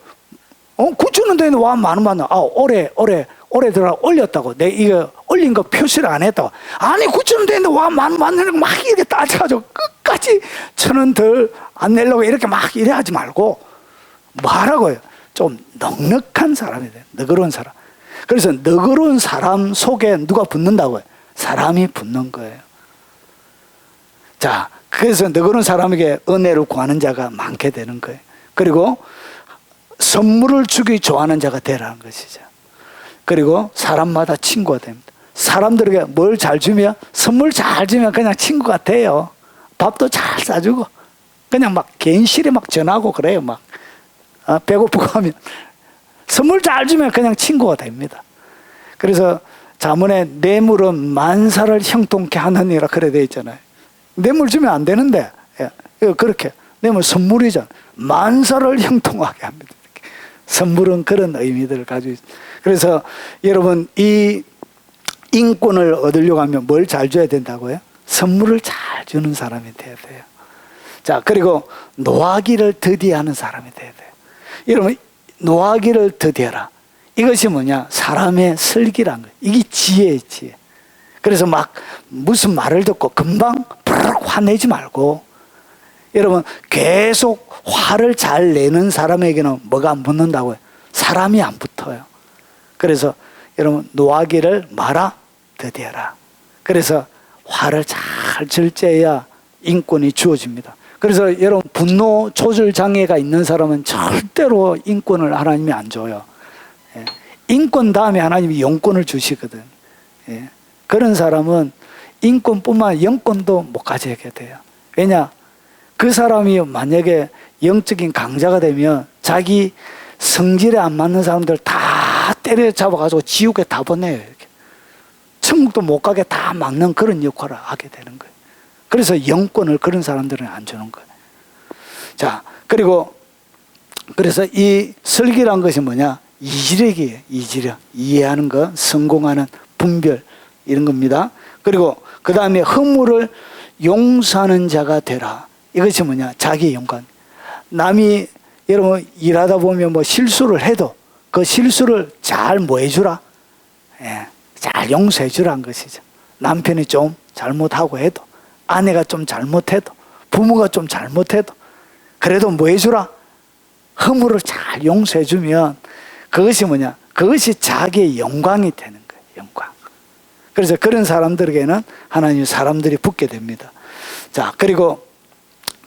9,000원 돼 있는데 와 10,000원 받나? 올해 들어 올렸다고. 내 이거 올린 거 표시를 안 했다고. 아니 9,000원 돼 있는데 와 10,000원 받는 막 이렇게 따져가지고 끝까지 1,000원 덜 안 내려고 이렇게 막 이래 하지 말고 뭐 하라고요? 좀 넉넉한 사람이 돼. 너그러운 사람. 그래서 너그러운 사람 속에 누가 붙는다고요? 사람이 붙는 거예요. 자, 그래서 너그러운 사람에게 은혜를 구하는 자가 많게 되는 거예요. 그리고 선물을 주기 좋아하는 자가 되라는 것이죠. 그리고 사람마다 친구가 됩니다. 사람들에게 뭘 잘 주면 선물 잘 주면 그냥 친구 같아요. 밥도 잘 싸주고 그냥 막 괜시리 막 전하고 그래요. 막 배고프고 하면 선물 잘 주면 그냥 친구가 됩니다. 그래서 자문에 뇌물은 만사를 형통케 하느니라 그래 돼 있잖아요. 뇌물 주면 안 되는데 그렇게 뇌물 선물이잖아. 만사를 형통하게 합니다. 선물은 그런 의미들을 가지고 있습니다. 그래서 여러분 이 인권을 얻으려고 하면 뭘 잘 줘야 된다고요? 선물을 잘 주는 사람이 돼야 돼요. 자, 그리고 노하기를 더디하는 사람이 돼야 돼요. 여러분 노하기를 더디해라. 이것이 뭐냐? 사람의 슬기란 거예요. 이게 지혜예요, 지혜. 그래서 막 무슨 말을 듣고 금방 부르륵 화내지 말고 여러분 계속 화를 잘 내는 사람에게는 뭐가 안 붙는다고요? 사람이 안 붙어요. 그래서 여러분 노하기를 마라 더디해라. 그래서 화를 잘 절제해야 인권이 주어집니다. 그래서 여러분 분노 조절 장애가 있는 사람은 절대로 인권을 하나님이 안 줘요. 인권 다음에 하나님이 영권을 주시거든. 그런 사람은 인권뿐만 아니라 영권도 못 가지게 돼요. 왜냐? 그 사람이 만약에 영적인 강자가 되면 자기 성질에 안 맞는 사람들 다 때려잡아가지고 지옥에 다 보내요. 이렇게. 천국도 못 가게 다 막는 그런 역할을 하게 되는 거예요. 그래서 영권을 그런 사람들은 안 주는 거예요. 자, 그래서 이 설기란 것이 뭐냐? 이지력이에요. 이지력. 이해하는 것, 성공하는 분별 이런 겁니다. 그리고 그 다음에 허물을 용서하는 자가 되라. 이것이 뭐냐? 자기 영광. 남이 여러분 일하다 보면 뭐 실수를 해도 그 실수를 잘 뭐 해주라? 잘 용서해 주라는 것이죠. 남편이 좀 잘못하고 해도 아내가 좀 잘못해도 부모가 좀 잘못해도 그래도 뭐 해주라? 허물을 잘 용서해 주면 그것이 뭐냐? 그것이 자기의 영광이 되는 거예요. 영광. 그래서 그런 사람들에게는 하나님 사람들이 붙게 됩니다. 자, 그리고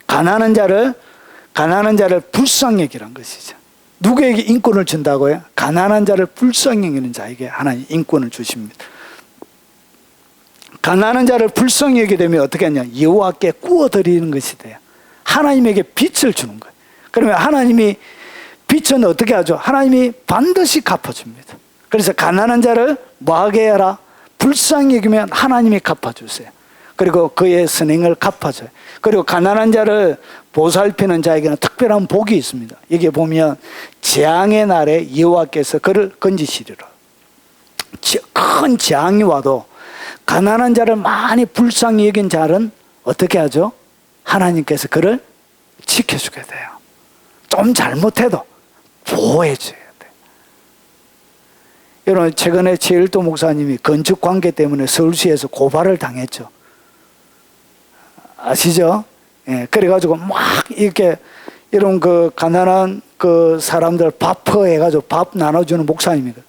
가난한 자를 불쌍히 여기란 것이죠. 누구에게 인권을 준다고요? 가난한 자를 불쌍히 여기는 자에게 하나님 인권을 주십니다. 가난한 자를 불쌍히 여기게 되면 어떻게 하냐? 여호와께 구워드리는 것이 돼요. 하나님에게 빛을 주는 거예요. 그러면 하나님이 빛은 어떻게 하죠? 하나님이 반드시 갚아줍니다. 그래서 가난한 자를 뭐하게 해라? 불쌍히 여기면 하나님이 갚아주세요. 그리고 그의 선행을 갚아줘요. 그리고 가난한 자를 보살피는 자에게는 특별한 복이 있습니다. 여기 보면 재앙의 날에 여호와께서 그를 건지시리라. 큰 재앙이 와도 가난한 자를 많이 불쌍히 여긴 자는 어떻게 하죠? 하나님께서 그를 지켜주게 돼요. 좀 잘못해도 보호해줘야 돼요. 여러분, 최근에 최일도 목사님이 건축 관계 때문에 서울시에서 고발을 당했죠. 아시죠? 예, 그래가지고 막 이렇게 이런 그 가난한 그 사람들 밥 퍼해가지고 밥 나눠주는 목사님이거든.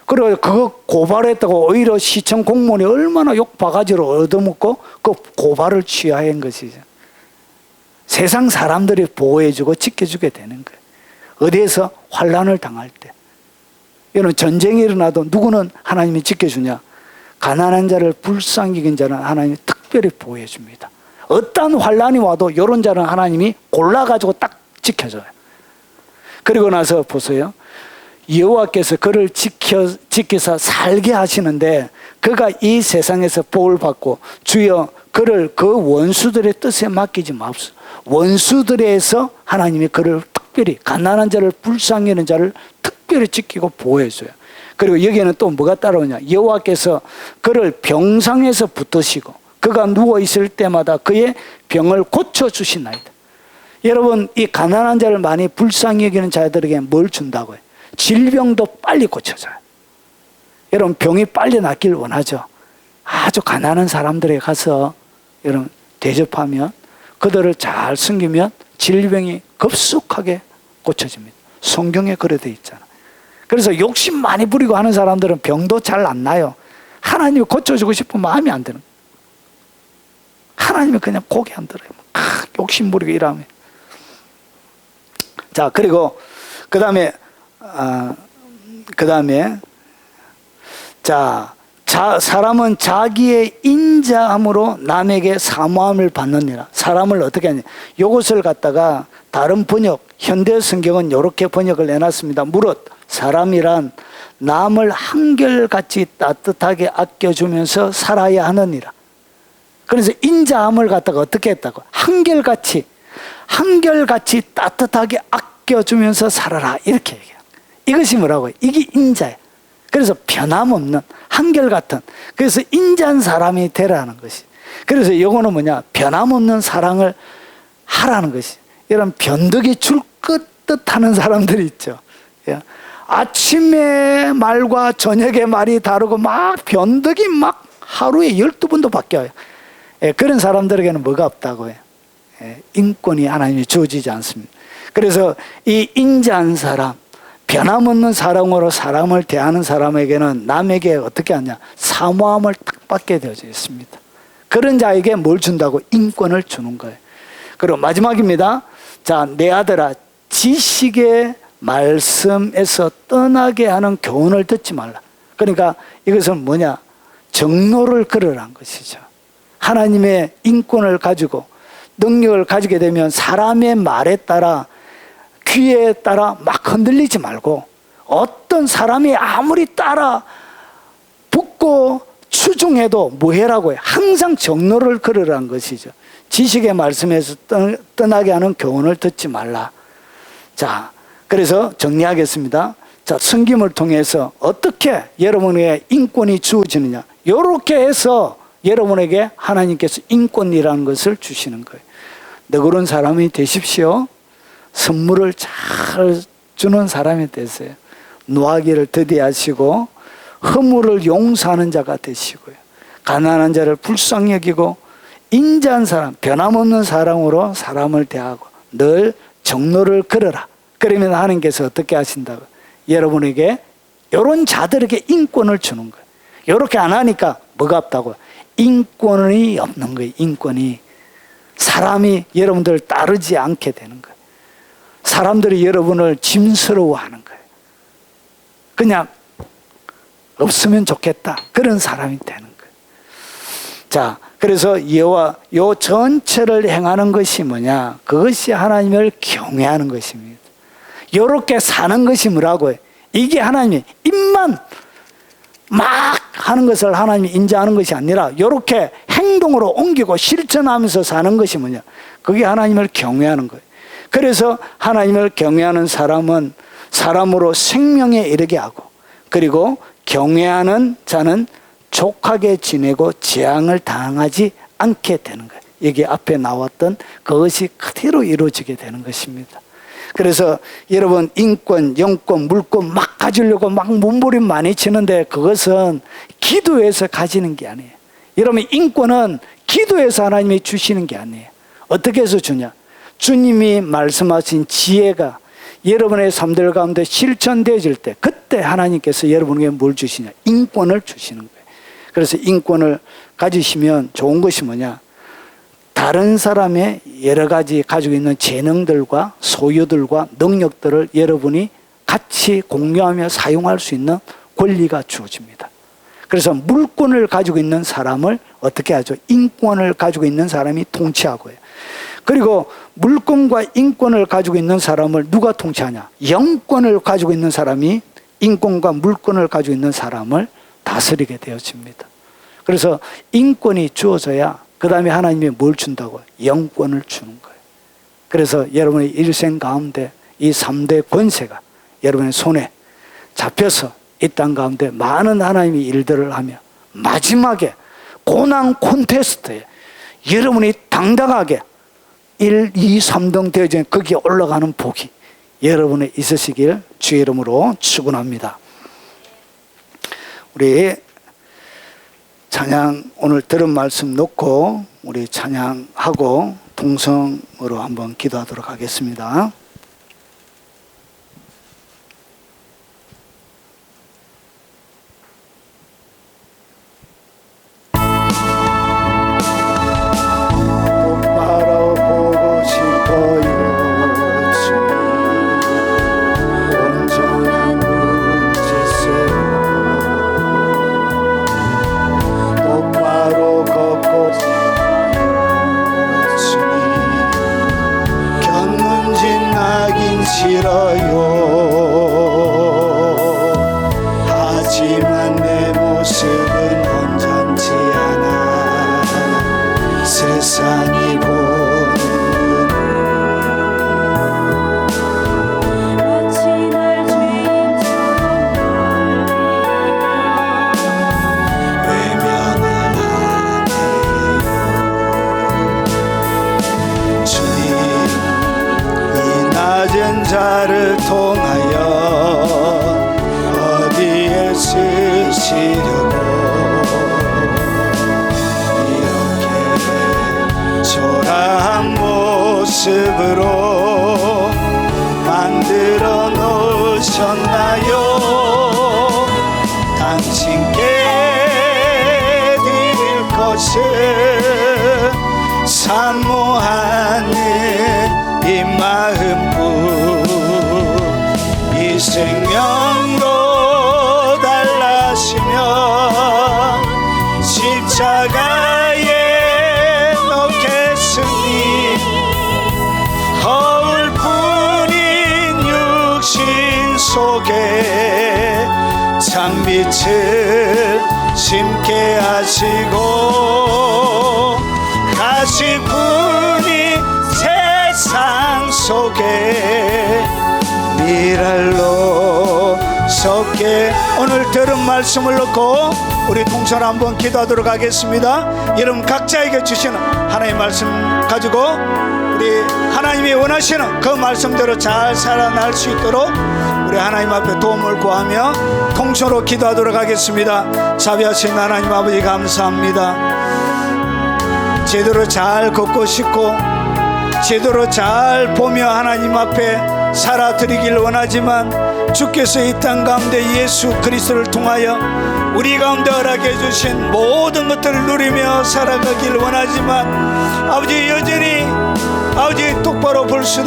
그래서 그거 고발했다고 오히려 시청 공무원이 얼마나 욕 바가지를 얻어먹고 그 고발을 취하한 것이죠. 세상 사람들이 보호해주고 지켜주게 되는 거예요. 어디에서 환난을 당할 때. 여러분, 전쟁이 일어나도 누구는 하나님이 지켜주냐? 가난한 자를 불쌍히 여긴 자는 하나님이 특별히 보호해 줍니다. 어떤 환난이 와도 이런 자는 하나님이 골라가지고 딱 지켜줘요. 그리고 나서 보세요. 여호와께서 그를 지켜서 살게 하시는데 그가 이 세상에서 복을 받고 주여 그를 그 원수들의 뜻에 맡기지 마옵소서. 원수들에서 하나님이 그를 특별히 가난한 자를 불쌍히 여기는 자를 특별히 지키고 보호해줘요. 그리고 여기에는 또 뭐가 따라오냐? 여호와께서 그를 병상에서 붙드시고 그가 누워있을 때마다 그의 병을 고쳐주시나이다. 여러분, 이 가난한 자를 많이 불쌍히 여기는 자들에게 뭘 준다고요? 질병도 빨리 고쳐져요. 여러분, 병이 빨리 낫길 원하죠. 아주 가난한 사람들에 가서 여러분 대접하면 그들을 잘 섬기면 질병이 급속하게 고쳐집니다. 성경에 그래 돼 있잖아. 그래서 욕심 많이 부리고 하는 사람들은 병도 잘 안 나요. 하나님이 고쳐주고 싶은 마음이 안 드는 거예요. 하나님이 그냥 고개 안 들어요. 막 욕심 부리고 이러면. 자, 그리고 그 다음에 사람은 자기의 인자함으로 남에게 사모함을 받느니라. 사람을 어떻게 하냐? 이것을 갖다가 다른 번역, 현대 성경은 이렇게 번역을 해놨습니다. 무릇 사람이란 남을 한결같이 따뜻하게 아껴주면서 살아야 하느니라. 그래서 인자함을 갖다가 어떻게 했다고? 한결같이 따뜻하게 아껴주면서 살아라. 이렇게 얘기해요. 이것이 뭐라고요? 이게 인자예요. 그래서 변함없는 한결같은, 그래서 인자한 사람이 되라는 것이. 그래서 이거는 뭐냐? 변함없는 사랑을 하라는 것이. 이런 변덕이 줄 듯 하는 사람들이 있죠. 아침에 말과 저녁에 말이 다르고 막 변덕이 막 하루에 12번도 바뀌어요. 그런 사람들에게는 뭐가 없다고요? 인권이 하나님이 주어지지 않습니다. 그래서 이 인자한 사람, 변함없는 사랑으로 사람을 대하는 사람에게는 남에게 어떻게 하냐? 사모함을 딱 받게 되어져 있습니다. 그런 자에게 뭘 준다고? 인권을 주는 거예요. 그리고 마지막입니다. 자, 내 아들아, 지식의 말씀에서 떠나게 하는 교훈을 듣지 말라. 그러니까 이것은 뭐냐? 정로를 걸으라는 것이죠. 하나님의 인권을 가지고 능력을 가지게 되면 사람의 말에 따라, 귀에 따라 막 흔들리지 말고, 어떤 사람이 아무리 따라 붙고 추종해도 뭐 해라고 해요? 항상 정로를 걸으라는 것이죠. 지식의 말씀에서 떠나게 하는 교훈을 듣지 말라. 자, 그래서 정리하겠습니다. 자, 섬김을 통해서 어떻게 여러분에게 인권이 주어지느냐? 이렇게 해서 여러분에게 하나님께서 인권이라는 것을 주시는 거예요. 너그러운 사람이 되십시오. 선물을 잘 주는 사람이 되세요. 노하기를 더디하시고 허물을 용서하는 자가 되시고요. 가난한 자를 불쌍히 여기고 인자한 사람, 변함없는 사랑으로 사람을 대하고 늘 정로를 걸어라. 그러면 하나님께서 어떻게 하신다고? 여러분에게 이런 자들에게 인권을 주는 거예요. 이렇게 안 하니까 뭐가 없다고? 인권이 없는 거예요. 인권이. 사람이 여러분들을 따르지 않게 되는 거예요. 사람들이 여러분을 짐스러워하는 거예요. 그냥 없으면 좋겠다. 그런 사람이 되는 거예요. 자, 그래서 여호와 요 전체를 행하는 것이 뭐냐? 그것이 하나님을 경외하는 것입니다. 이렇게 사는 것이 뭐라고요? 이게 하나님의 입만 막 하는 것을 하나님이 인정하는 것이 아니라 이렇게 행동으로 옮기고 실천하면서 사는 것이 뭐냐? 그게 하나님을 경외하는 거예요. 그래서 하나님을 경외하는 사람은 사람으로 생명에 이르게 하고, 그리고 경외하는 자는 족하게 지내고 재앙을 당하지 않게 되는 거예요. 여기 앞에 나왔던 그것이 그대로 이루어지게 되는 것입니다. 그래서 여러분 인권, 영권, 물권 막 가지려고 막 몸부림 많이 치는데 그것은 기도해서 가지는 게 아니에요. 여러분 인권은 기도해서 하나님이 주시는 게 아니에요. 어떻게 해서 주냐? 주님이 말씀하신 지혜가 여러분의 삶들 가운데 실천되어질 때 그때 하나님께서 여러분에게 뭘 주시냐? 인권을 주시는 거예요. 그래서 인권을 가지시면 좋은 것이 뭐냐? 다른 사람의 여러 가지 가지고 있는 재능들과 소유들과 능력들을 여러분이 같이 공유하며 사용할 수 있는 권리가 주어집니다. 그래서 물권을 가지고 있는 사람을 어떻게 하죠? 인권을 가지고 있는 사람이 통치하고 해요. 그리고 물권과 인권을 가지고 있는 사람을 누가 통치하냐? 영권을 가지고 있는 사람이 인권과 물권을 가지고 있는 사람을 다스리게 되어집니다. 그래서 인권이 주어져야 그 다음에 하나님이 뭘 준다고? 영권을 주는 거예요. 그래서 여러분의 일생 가운데 이 3대 권세가 여러분의 손에 잡혀서 이 땅 가운데 많은 하나님의 일들을 하며 마지막에 고난 콘테스트에 여러분이 당당하게 1, 2, 3등 되어진 거기에 올라가는 복이 여러분에 있으시길 주의 이름으로 축원합니다. 우리 찬양 오늘 들은 말씀 놓고 우리 찬양하고 동성으로 한번 기도하도록 하겠습니다. 싫어요. 하지만 내 모습은 온전치 않아. 세상이 보는 마치 날 죄인처럼 외면을 하네요. 주님 이 낮은 자를 통하여 어디에 쓰시려고 이렇게 초라한 모습으로 만들어 놓으셨나요? 당신께 드릴 것은 사모하는 이 마음뿐 이 생명도 달라시며 십자가에 놓겠으니 거울뿐인 육신 속에 장빛을 심게 하시고 가시뿐인 세상 속에 미랄로 섞게 오늘 들은 말씀을 놓고 우리 동선 한번 기도하도록 하겠습니다. 여러분 각자에게 주시는 하나님의 말씀 가지고 우리 하나님이 원하시는 그 말씀대로 잘 살아날 수 있도록 우리 하나님 앞에 도움을 구하며 통성으로 기도하도록 하겠습니다. 자비하신 하나님 아버지 감사합니다. 제대로 잘 걷고 싶고 제대로 잘 보며 하나님 앞에 살아드리길 원하지만 주께서 이 땅 가운데 예수 그리스도를 통하여 우리 가운데 허락해 주신 모든 것들을 누리며 살아가길 원하지만 아버지 여전히 아버지 똑바로 볼 수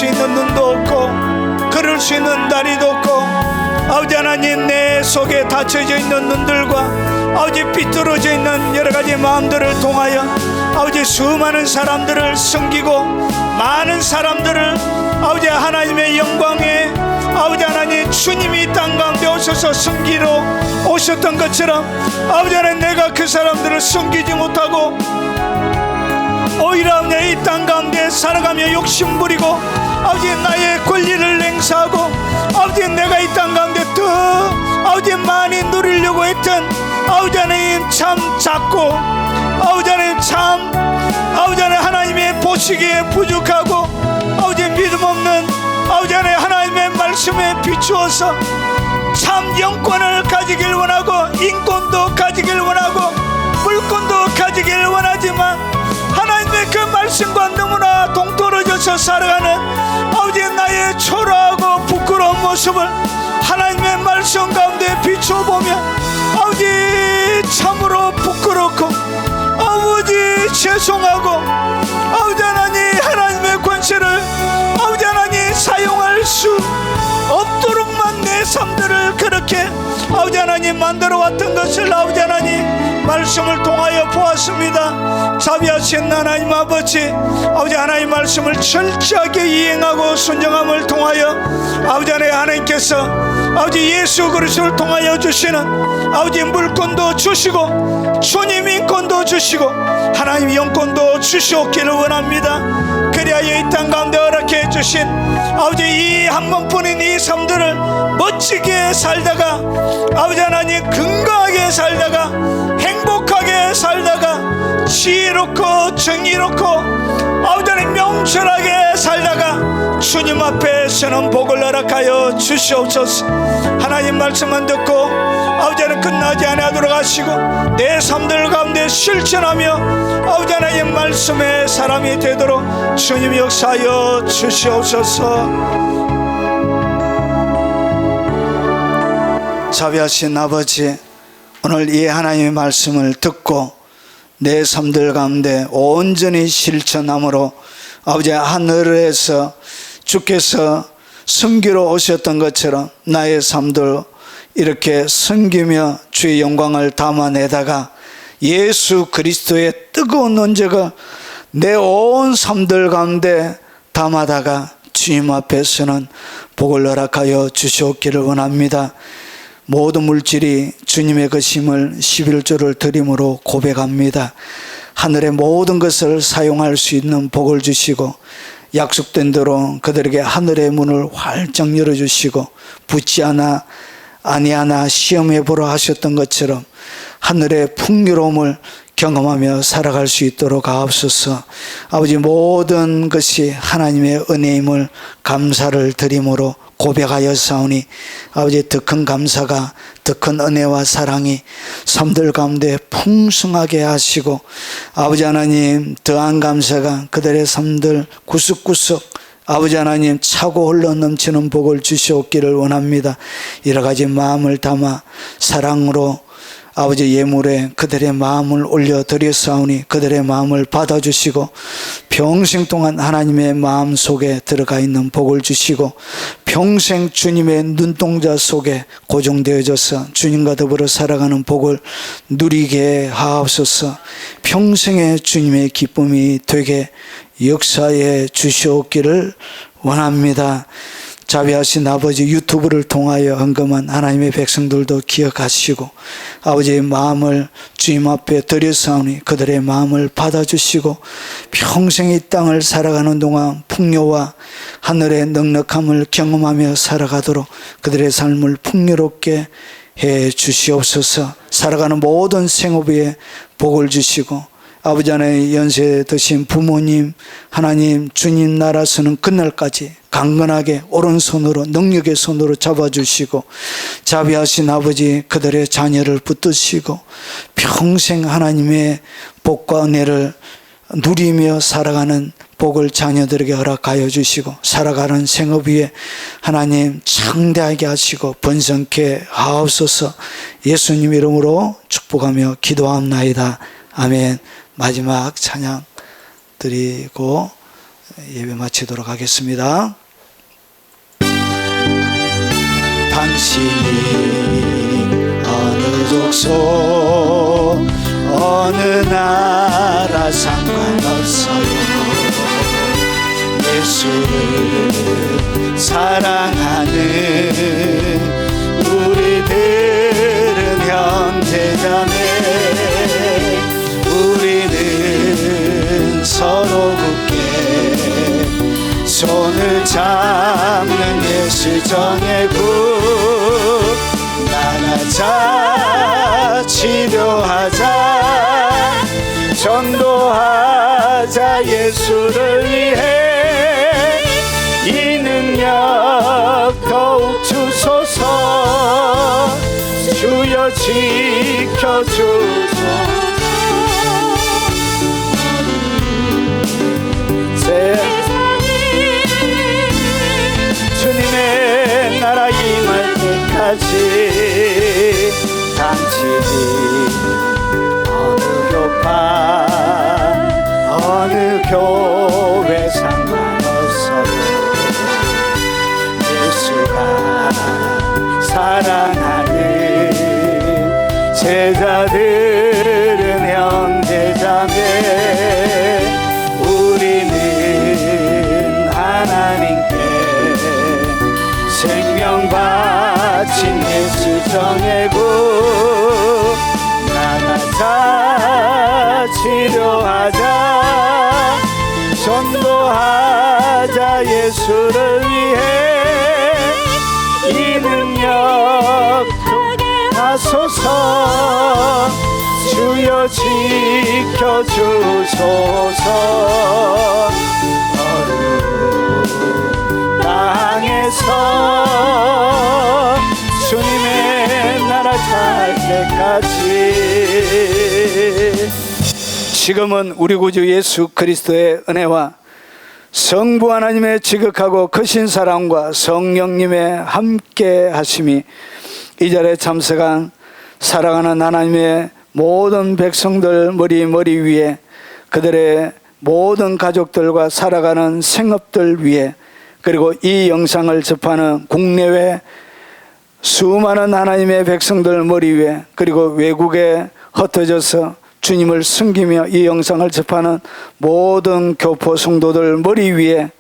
있는 눈도 없고 걸을 수 있는 다리도 없고 아버지 하나님 내 속에 닫혀져 있는 눈들과 아버지 삐뚤어져 있는 여러 가지 마음들을 통하여 아버지 수많은 사람들을 섬기고 많은 사람들을 아버지 하나님의 영광에 아버지 하나님 주님이 이 땅 가운데 오셔서 섬기러 오셨던 것처럼 아버지 하나님 내가 그 사람들을 섬기지 못하고 오히려 내 이 땅 가운데 살아가며 욕심부리고 아버지 나의 권리를 행사하고 아버지 내가 이 땅 가운데 더 아버지 많이 누리려고 했던 아버지 하나님 참 작고 아버지 하나님 참 아버지 하나님 하나님의 보시기에 부족하고 아버지 믿음 없는 아버지 하나님의 말씀에 비추어서 참 영권을 가지길 원하고 인권도 가지길 원하고 물권도 가지길 원하지만 하나님의 그 말씀과 너무나 동떨어져서 살아가는 아버지 나의 초라하고 부끄러운 모습을 하나님의 말씀 가운데 비춰보며 아버지 참으로 부끄럽고 아버지 죄송하고 아버지 하나님의 권세를 아버지 하나님 사용할 수 없도록만 내 삶들을 그렇게 아버지 하나님 만들어 왔던 것을 아버지 하나님 말씀을 통하여 보았습니다. 자비하신 하나님 아버지 하나님 말씀을 철저하게 이행하고 순종함을 통하여 아버지 하나님께서 아버지 예수 그리스도를 통하여 주시는 아버지 물권도 주시고 주님 인권도 주시고 하나님 영권도 주시옵기를 원합니다. 그리하여 이 땅 가운데 허락해 주신 아버지 이 한 번뿐인 이 삶들을 멋지게 살다가 아버지 하나님 건강하게 살다가 행복하게 살다가 지혜롭고 정의롭고 아버지 하나님 명철하게 살다가 주님 앞에 서는 복을 허락하여 주시옵소서. 하나님 말씀만 듣고 아버지 하나님 끝나지 않도록 하시고 내 삶들 가운데 실천하며 아버지 하나님 말씀의 사람이 되도록 주님 역사하여 주시옵소서. 자비하신 아버지 오늘 이 하나님의 말씀을 듣고 내 삶들 가운데 온전히 실천함으로 아버지 하늘에서 주께서 섬기러 오셨던 것처럼 나의 삶도 이렇게 섬기며 주의 영광을 담아내다가 예수 그리스도의 뜨거운 논제가 내 온 삶들 가운데 담아다가 주님 앞에서는 복을 허락하여 주시옵기를 원합니다. 모든 물질이 주님의 것임을 11조를 드림으로 고백합니다. 하늘의 모든 것을 사용할 수 있는 복을 주시고 약속된 대로 그들에게 하늘의 문을 활짝 열어주시고 붙지 않아 아니하나 시험해 보라 하셨던 것처럼 하늘의 풍요로움을 경험하며 살아갈 수 있도록 하옵소서. 아버지 모든 것이 하나님의 은혜임을 감사를 드림으로 고백하여 사오니 아버지 더 큰 감사가 더 큰 은혜와 사랑이 삶들 가운데 풍성하게 하시고 아버지 하나님 더한 감사가 그들의 삶들 구석구석 아버지 하나님 차고 흘러 넘치는 복을 주시옵기를 원합니다. 여러 가지 마음을 담아 사랑으로 아버지 예물에 그들의 마음을 올려드렸사오니 그들의 마음을 받아주시고 평생 동안 하나님의 마음 속에 들어가 있는 복을 주시고 평생 주님의 눈동자 속에 고정되어져서 주님과 더불어 살아가는 복을 누리게 하옵소서. 평생의 주님의 기쁨이 되게 역사해 주시옵기를 원합니다. 자비하신 아버지 유튜브를 통하여 헌금한 하나님의 백성들도 기억하시고 아버지의 마음을 주님 앞에 드렸사오니 그들의 마음을 받아주시고 평생 이 땅을 살아가는 동안 풍요와 하늘의 넉넉함을 경험하며 살아가도록 그들의 삶을 풍요롭게 해 주시옵소서. 살아가는 모든 생업에 복을 주시고 아버지 하나님 연세 드신 부모님 하나님 주님 나라 서는 그날까지 강건하게 오른손으로 능력의 손으로 잡아주시고 자비하신 아버지 그들의 자녀를 붙드시고 평생 하나님의 복과 은혜를 누리며 살아가는 복을 자녀들에게 허락하여 주시고 살아가는 생업 위에 하나님 창대하게 하시고 번성케 하옵소서. 예수님 이름으로 축복하며 기도합나이다. 아멘. 마지막 찬양 드리고 예배 마치도록 하겠습니다. 당신이 어느 족속 어느 나라 상관없어요. 예수를 사랑하는 우리들은 형제자매 우리는 서로 굳게 손을 잡는 예수 정의 국 나라 승리하자 예수를 위해 이 능력 더욱 주소서 주여 지켜주소서 주님의 나라 임할 때까지 당신이 어느 교파 어느 교회 상관없어요 예수가 사랑하는 제자들은 형제자매 우리는 하나님께 생명 바친 예수 정예고 나가자 치료하자 전도하자 예수를 위해 이 능력 하소서 주여 지켜주소서 어느 땅에서 주님의 나라 잘 때까지 지금은 우리 구주 예수 그리스도의 은혜와 성부 하나님의 지극하고 크신 사랑과 성령님의 함께 하심이 이 자리에 참석한 사랑하는 하나님의 모든 백성들 머리 위에 그들의 모든 가족들과 살아가는 생업들 위에 그리고 이 영상을 접하는 국내외 수많은 하나님의 백성들 머리 위에 그리고 외국에 흩어져서 주님을 섬기며 이 영상을 접하는 모든 교포 성도들 머리 위에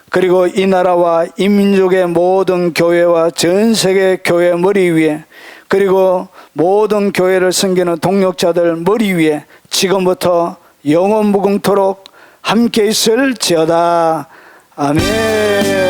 그리고 이 나라와 이 민족의 모든 교회와 전 세계 교회 머리 위에 그리고 모든 교회를 섬기는 동역자들 머리 위에 지금부터 영원 무궁토록 함께 있을지어다. 아멘.